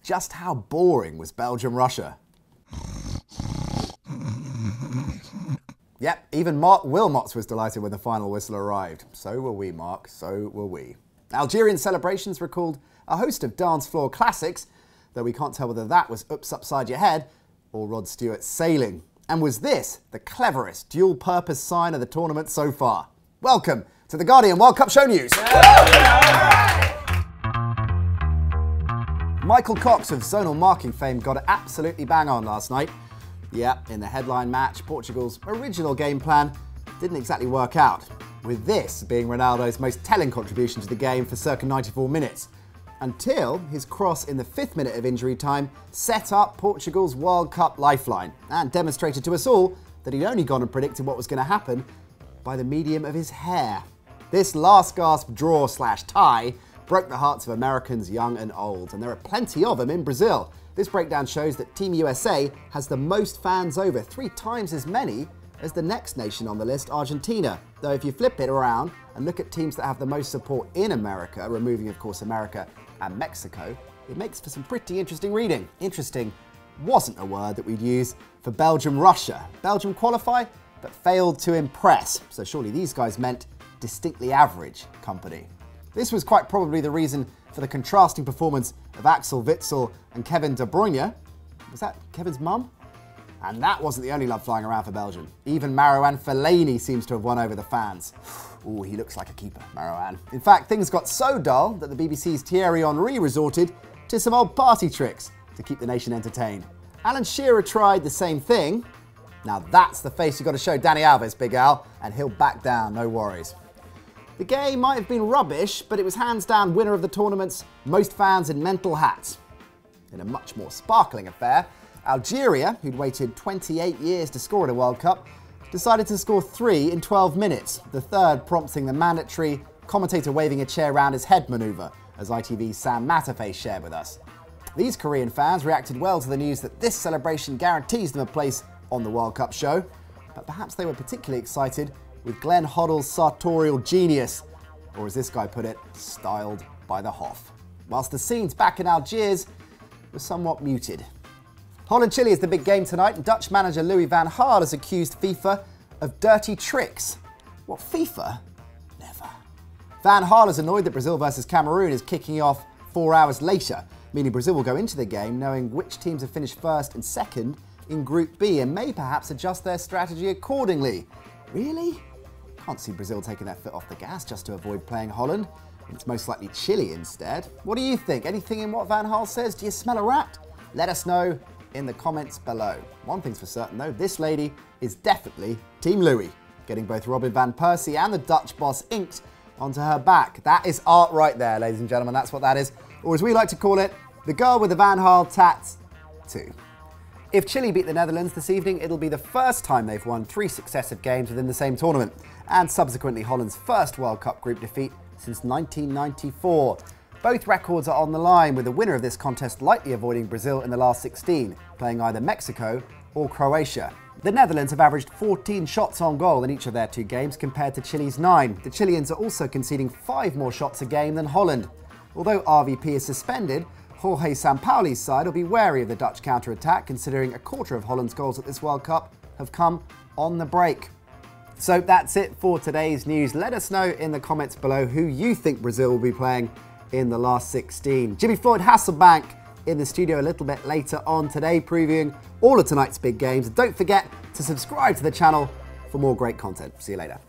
Just how boring was Belgium-Russia? Yep, even Mark Wilmots was delighted when the final whistle arrived. So were we, Mark, so were we. Algerian celebrations recalled a host of dance floor classics, though we can't tell whether that was Oops Upside Your Head or Rod Stewart's Sailing. And was this the cleverest dual-purpose sign of the tournament so far? Welcome to the Guardian World Cup Show News. Michael Cox of zonal marking fame got it absolutely bang on last night. Yeah, in the headline match, Portugal's original game plan didn't exactly work out, with this being Ronaldo's most telling contribution to the game for circa 94 minutes, until his cross in the 5th minute of injury time set up Portugal's World Cup lifeline and demonstrated to us all that he'd only gone and predicted what was going to happen by the medium of his hair. This last gasp draw/tie broke the hearts of Americans young and old, and there are plenty of them in Brazil. This breakdown shows that Team USA has the most fans over, 3 times as many as the next nation on the list, Argentina. Though if you flip it around and look at teams that have the most support in America, removing of course America and Mexico, it makes for some pretty interesting reading. Interesting wasn't a word that we'd use for Belgium-Russia. Belgium qualify, but failed to impress. So surely these guys meant distinctly average company. This was quite probably the reason for the contrasting performance of Axel Witsel and Kevin De Bruyne. Was that Kevin's mum? And that wasn't the only love flying around for Belgium. Even Marouane Fellaini seems to have won over the fans. Ooh, he looks like a keeper, Marouane. In fact, things got so dull that the BBC's Thierry Henry resorted to some old party tricks to keep the nation entertained. Alan Shearer tried the same thing. Now that's the face you've got to show Dani Alves, Big Al, and he'll back down, no worries. The game might have been rubbish, but it was hands down winner of the tournament's most fans in mental hats. In a much more sparkling affair, Algeria, who'd waited 28 years to score at a World Cup, decided to score 3 in 12 minutes, the third prompting the mandatory commentator waving a chair around his head manoeuvre, as ITV's Sam Matterface shared with us. These Korean fans reacted well to the news that this celebration guarantees them a place on the World Cup show, but perhaps they were particularly excited with Glenn Hoddle's sartorial genius, or as this guy put it, styled by the Hoff. Whilst the scenes back in Algiers were somewhat muted. Holland-Chile is the big game tonight, and Dutch manager Louis van Gaal has accused FIFA of dirty tricks. What, FIFA? Never. Van Gaal is annoyed that Brazil versus Cameroon is kicking off 4 hours later, meaning Brazil will go into the game knowing which teams have finished first and second in Group B and may perhaps adjust their strategy accordingly. Really? Can't see Brazil taking their foot off the gas just to avoid playing Holland. It's most likely Chile instead. What do you think? Anything in what Van Gaal says? Do you smell a rat? Let us know in the comments below. One thing's for certain though, this lady is definitely Team Louis, getting both Robin van Persie and the Dutch boss inked onto her back. That is art right there, ladies and gentlemen, that's what that is. Or as we like to call it, the girl with the Van Gaal tattoo. If Chile beat the Netherlands this evening, it'll be the first time they've won 3 successive games within the same tournament, and subsequently Holland's first World Cup group defeat since 1994. Both records are on the line, with the winner of this contest likely avoiding Brazil in the last 16, playing either Mexico or Croatia. The Netherlands have averaged 14 shots on goal in each of their 2 games compared to Chile's 9. The Chileans are also conceding 5 more shots a game than Holland. Although RVP is suspended, Jorge Sampaoli's side will be wary of the Dutch counter-attack, considering a quarter of Holland's goals at this World Cup have come on the break. So that's it for today's news. Let us know in the comments below who you think Brazil will be playing in the last 16. Jimmy Floyd Hasselbank in the studio a little bit later on today, previewing all of tonight's big games. Don't forget to subscribe to the channel for more great content. See you later.